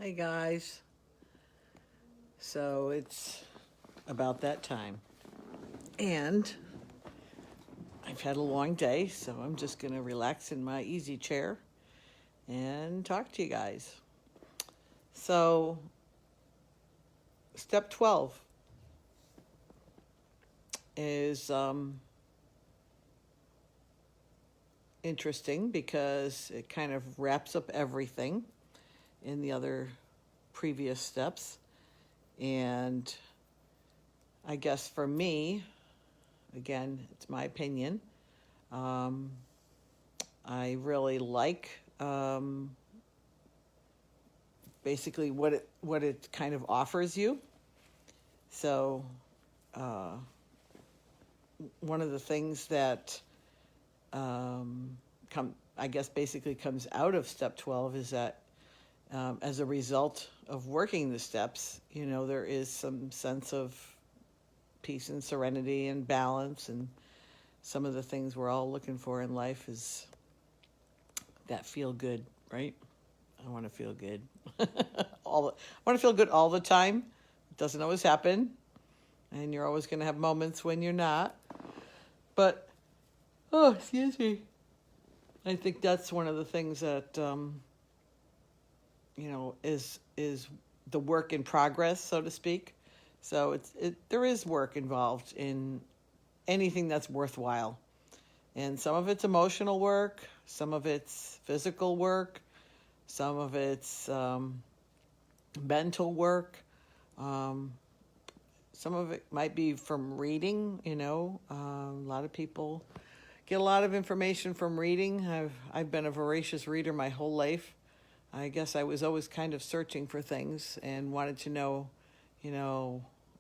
Hey guys. So it's about that time. And I've had a long day, so I'm just going to relax in my easy chair and talk to you guys. So, step 12 is interesting because it kind of wraps up everything in the other previous steps. And I guess for me, again, it's my opinion, I really like basically what it kind of offers you. So one of the things that I guess basically comes out of step 12 is that as a result of working the steps, there is some sense of peace and serenity and balance, and some of the things we're all looking for in life is that feel good, right? I want to feel good. I want to feel good all the time. It doesn't always happen, and you're always going to have moments when you're not. But excuse me. I think that's one of the things that is the work in progress, so to speak. So there is work involved in anything that's worthwhile. And some of it's emotional work, some of it's physical work, some of it's mental work. Some of it might be from reading, a lot of people get a lot of information from reading. I've been a voracious reader my whole life. I guess I was always kind of searching for things and wanted to know,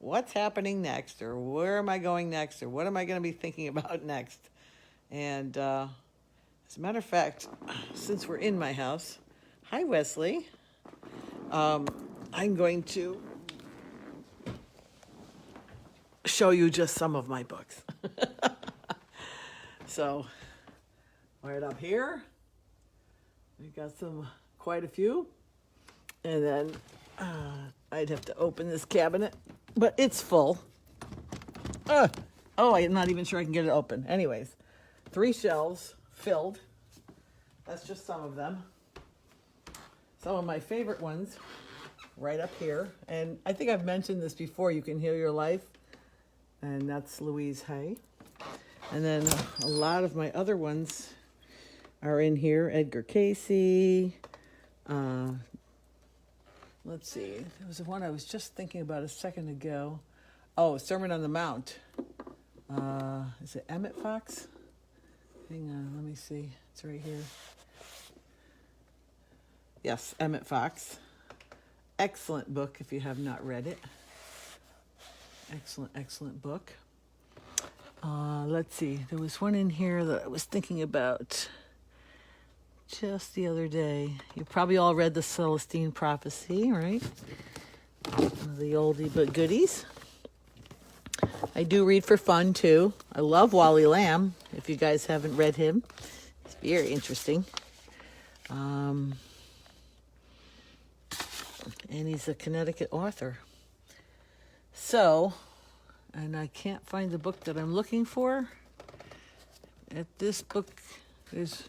what's happening next, or where am I going next, or what am I going to be thinking about next. And as a matter of fact, since we're in my house, hi Wesley, I'm going to show you just some of my books. So, right up here, we've got quite a few. And then I'd have to open this cabinet, but it's full. I'm not even sure I can get it open. Anyways, 3 shelves filled. That's just some of them. Some of my favorite ones right up here. And I think I've mentioned this before. You Can Heal Your Life. And that's Louise Hay. And then a lot of my other ones are in here. Edgar Cayce. Let's see. There was one I was just thinking about a second ago. Oh, Sermon on the Mount. Is it Emmett Fox? Hang on, let me see. It's right here. Yes, Emmett Fox. Excellent book if you have not read it. Excellent book. Let's see. There was one in here that I was thinking about just the other day. You probably all read the Celestine Prophecy, right? One of the oldie but goodies. I do read for fun, too. I love Wally Lamb, if you guys haven't read him. It's very interesting. And he's a Connecticut author. So, and I can't find the book that I'm looking for. At this book, there's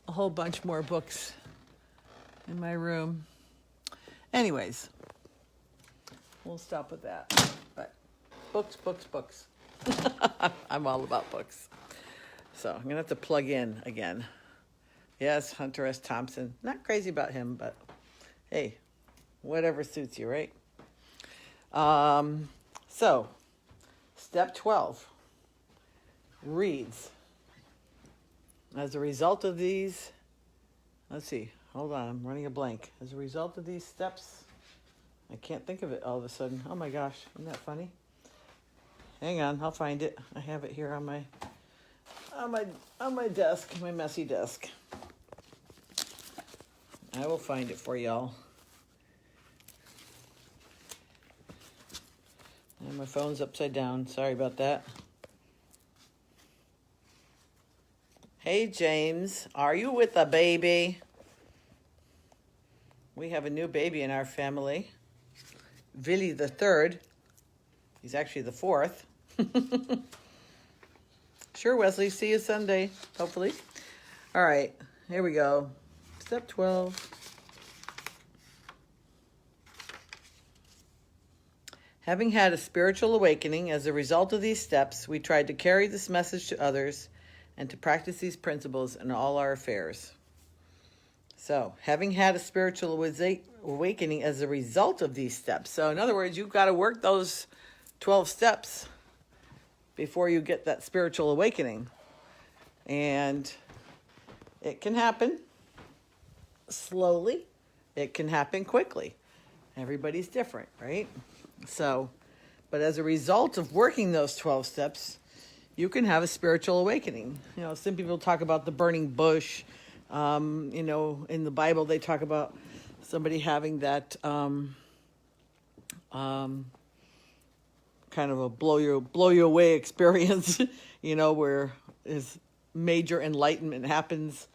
a whole bunch more books in my room. Anyways, we'll stop with that. But books. I'm all about books. So I'm going to have to plug in again. Yes, Hunter S. Thompson. Not crazy about him, but hey, whatever suits you, right? So, step 12 reads. As a result of these, let's see, hold on, I'm running a blank. As a result of these steps, I can't think of it all of a sudden. Oh my gosh, isn't that funny? Hang on, I'll find it. I have it here on my desk, my messy desk. I will find it for y'all. And my phone's upside down. Sorry about that. Hey, James, are you with the baby? We have a new baby in our family, Willie the third. He's actually the fourth. Sure, Wesley. See you Sunday, hopefully. All right, here we go. Step 12. Having had a spiritual awakening as a result of these steps, we tried to carry this message to others and to practice these principles in all our affairs. So, having had a spiritual awakening as a result of these steps. So, in other words, you've got to work those 12 steps before you get that spiritual awakening. And it can happen slowly. It can happen quickly. Everybody's different, right? So, but as a result of working those 12 steps, you can have a spiritual awakening. You know, some people talk about the burning bush. You know, in the Bible, they talk about somebody having that kind of a blow you away experience, you know, where his major enlightenment happens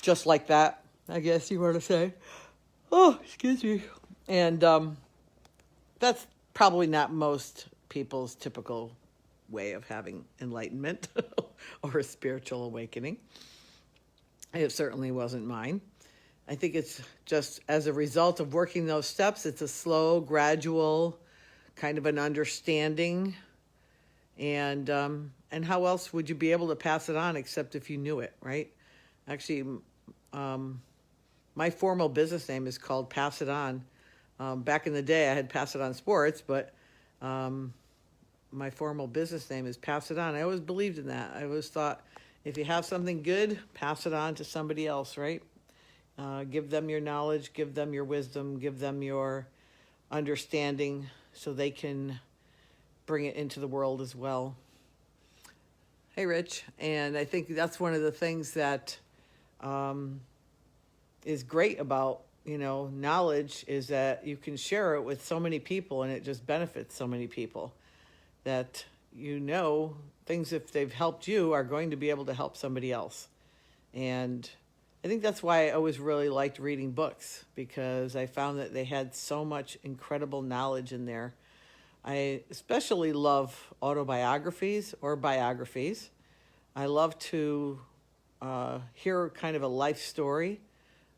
just like that, I guess you want to say. Oh, excuse me. And that's probably not most people's typical way of having enlightenment or a spiritual awakening. It certainly wasn't mine. I think it's just as a result of working those steps, it's a slow, gradual kind of an understanding. And how else would you be able to pass it on except if you knew it, right? Actually, my formal business name is called Pass It On. Back in the day, I had Pass It On Sports, but my formal business name is Pass It On. I always believed in that. I always thought, if you have something good, pass it on to somebody else, right? Give them your knowledge, give them your wisdom, give them your understanding so they can bring it into the world as well. Hey, Rich. And I think that's one of the things that is great about, you know, knowledge is that you can share it with so many people and it just benefits so many people that, you know, things, if they've helped you, are going to be able to help somebody else. And I think that's why I always really liked reading books, because I found that they had so much incredible knowledge in there. I especially love autobiographies or biographies. I love to hear kind of a life story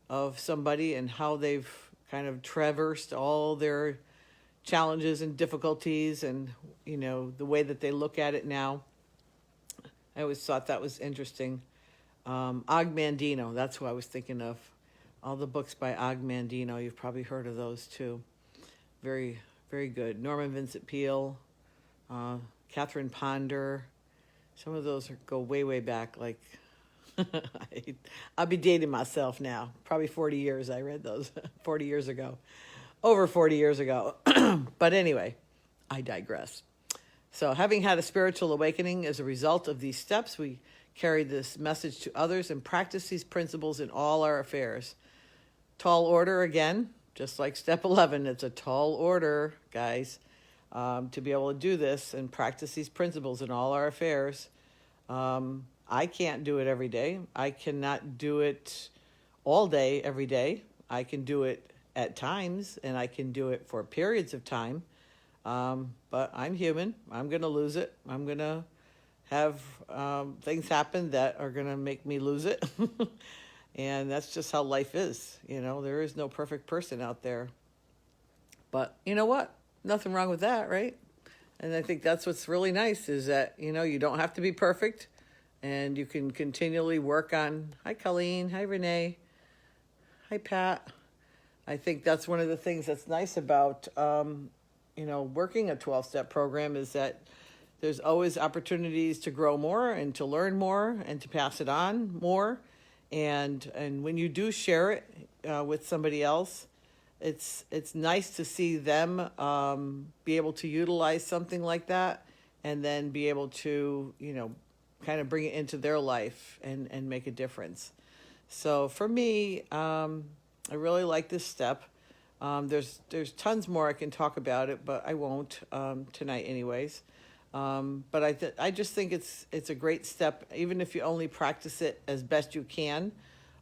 of somebody and how they've kind of traversed all their challenges and difficulties and, you know, the way that they look at it now. I always thought that was interesting. Og Mandino, that's who I was thinking of. All the books by Og Mandino, you've probably heard of those too. Very, very good. Norman Vincent Peale, Catherine Ponder. Some of those go way, way back. Like, I'll be dating myself now. Probably 40 years I read those, 40 years ago. Over 40 years ago. But anyway, I digress. So having had a spiritual awakening as a result of these steps, we carry this message to others and practice these principles in all our affairs. Tall order again, just like step 11. It's a tall order, guys, to be able to do this and practice these principles in all our affairs. I can't do it every day. I cannot do it all day, every day. I can do it at times, and I can do it for periods of time. But I'm human. I'm going to lose it. I'm going to have things happen that are going to make me lose it. And that's just how life is. You know, there is no perfect person out there. But you know what? Nothing wrong with that, right? And I think that's what's really nice is that, you know, you don't have to be perfect. And you can continually work on, hi, Colleen. Hi, Renee. Hi, Pat. I think that's one of the things that's nice about, you know, working a 12-step program is that there's always opportunities to grow more and to learn more and to pass it on more. And when you do share it with somebody else, it's nice to see them be able to utilize something like that and then be able to, you know, kind of bring it into their life and make a difference. So for me, I really like this step. There's tons more I can talk about it, but I won't tonight anyways. But I just think it's a great step, even if you only practice it as best you can.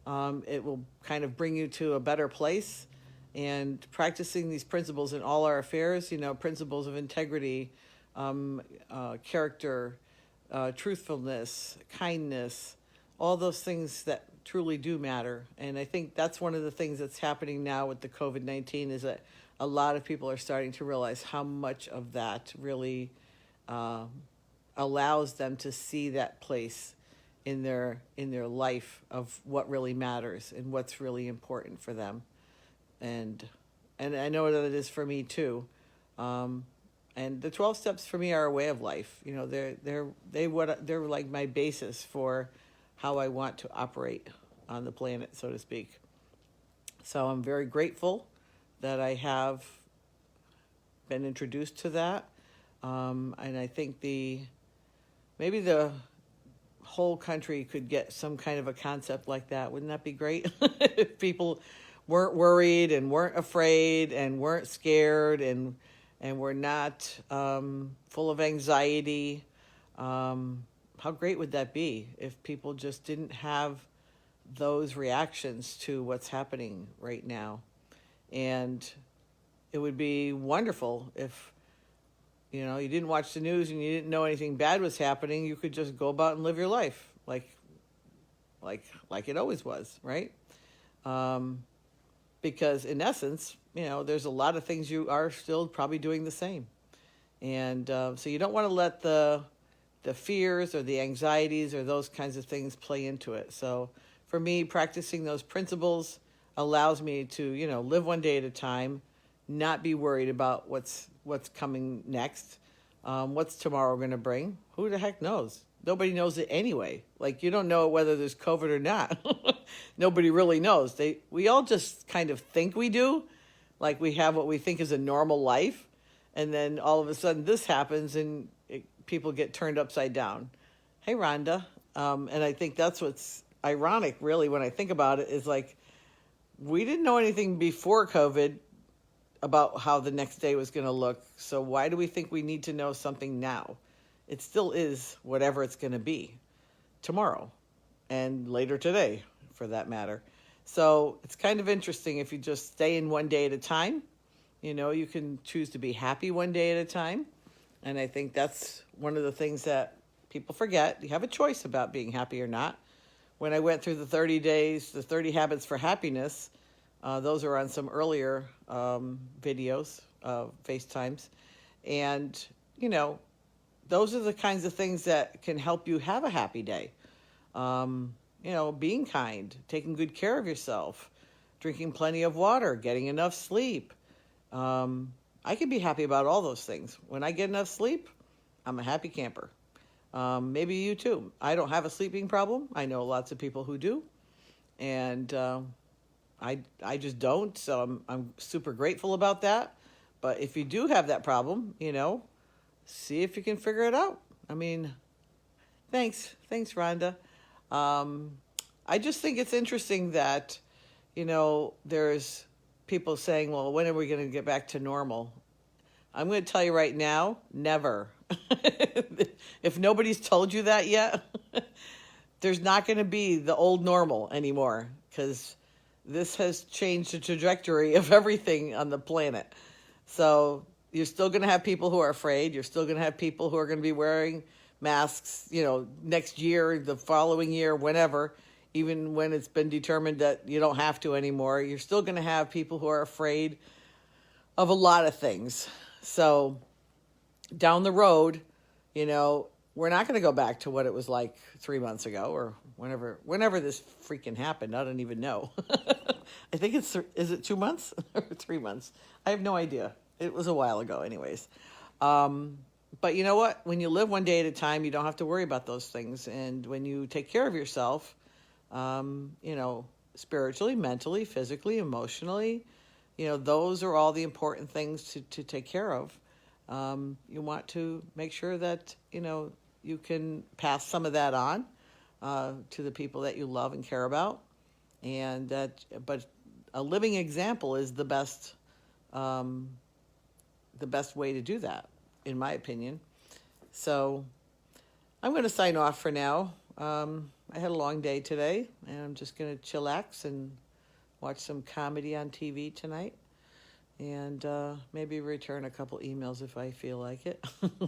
It will kind of bring you to a better place. And practicing these principles in all our affairs, principles of integrity, character, truthfulness, kindness, all those things that truly do matter. And I think that's one of the things that's happening now with the COVID-19 is that a lot of people are starting to realize how much of that really uh, allows them to see that place in their life of what really matters and what's really important for them. And I know that it is for me too. And the 12 steps for me are a way of life. They're like my basis for how I want to operate on the planet, so to speak. So I'm very grateful that I have been introduced to that. And I think maybe the whole country could get some kind of a concept like that. Wouldn't that be great? If people weren't worried and weren't afraid and weren't scared and were not full of anxiety. How great would that be if people just didn't have those reactions to what's happening right now? And it would be wonderful if, you didn't watch the news and you didn't know anything bad was happening. You could just go about and live your life like it always was, right? Because in essence, there's a lot of things you are still probably doing the same. And so you don't want to let the fears or the anxieties or those kinds of things play into it. So for me, practicing those principles allows me to, live one day at a time, not be worried about what's coming next. What's tomorrow going to bring? Who the heck knows? Nobody knows it anyway. Like, you don't know whether there's COVID or not. Nobody really knows. We all just kind of think we do. Like, we have what we think is a normal life. And then all of a sudden this happens and people get turned upside down. Hey, Rhonda. And I think that's what's ironic, really, when I think about it, is like, we didn't know anything before COVID about how the next day was going to look. So why do we think we need to know something now? It still is whatever it's going to be tomorrow and later today, for that matter. So it's kind of interesting if you just stay in one day at a time. You can choose to be happy one day at a time. And I think that's one of the things that people forget. You have a choice about being happy or not. When I went through the 30 days, the 30 habits for happiness, those are on some earlier videos, FaceTimes. And, those are the kinds of things that can help you have a happy day. Being kind, taking good care of yourself, drinking plenty of water, getting enough sleep. I can be happy about all those things. When I get enough sleep, I'm a happy camper. Maybe you too. I don't have a sleeping problem. I know lots of people who do. And I just don't, so I'm super grateful about that. But if you do have that problem, see if you can figure it out. I mean, thanks, Rhonda. I just think it's interesting that, there's people saying, well, when are we going to get back to normal? I'm going to tell you right now, never. If nobody's told you that yet, there's not going to be the old normal anymore, because this has changed the trajectory of everything on the planet. So you're still going to have people who are afraid. You're still going to have people who are going to be wearing masks, next year, the following year, whenever, even when it's been determined that you don't have to anymore. You're still going to have people who are afraid of a lot of things. So down the road, we're not going to go back to what it was like 3 months ago or whenever this freaking happened. I don't even know. I think is it 2 months or 3 months? I have no idea. It was a while ago anyways. But you know what? When you live one day at a time, you don't have to worry about those things. And when you take care of yourself, spiritually, mentally, physically, emotionally, those are all the important things to take care of. You want to make sure that, you can pass some of that on to the people that you love and care about. But a living example is the best way to do that, in my opinion. So I'm going to sign off for now. I had a long day today, and I'm just going to chillax and watch some comedy on TV tonight, and maybe return a couple emails if I feel like it.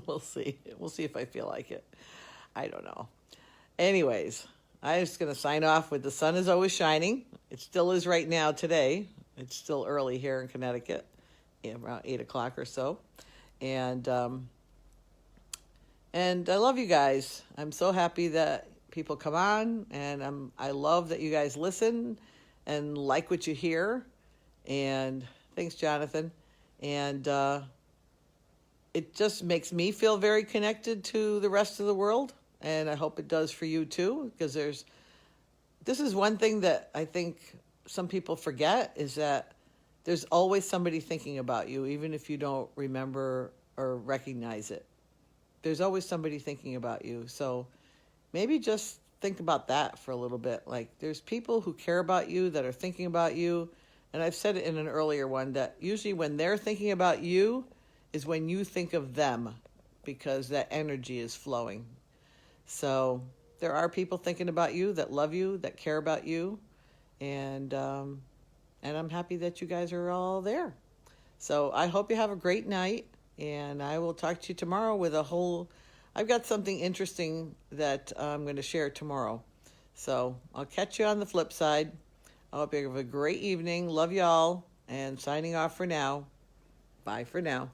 We'll see. We'll see if I feel like it. I don't know. Anyways, I'm just going to sign off with the sun is always shining. It still is right now today. It's still early here in Connecticut, around 8 o'clock or so. And I love you guys. I'm so happy that people come on, and I love that you guys listen and like what you hear. And thanks, Jonathan. And it just makes me feel very connected to the rest of the world, and I hope it does for you too, because this is one thing that I think some people forget, is that there's always somebody thinking about you, even if you don't remember or recognize it. There's always somebody thinking about you. So maybe just think about that for a little bit. Like, there's people who care about you, that are thinking about you. And I've said it in an earlier one, that usually when they're thinking about you is when you think of them, because that energy is flowing. So there are people thinking about you, that love you, that care about you. And I'm happy that you guys are all there. So I hope you have a great night. And I will talk to you tomorrow with I've got something interesting that I'm going to share tomorrow. So I'll catch you on the flip side. I hope you have a great evening. Love y'all. And signing off for now. Bye for now.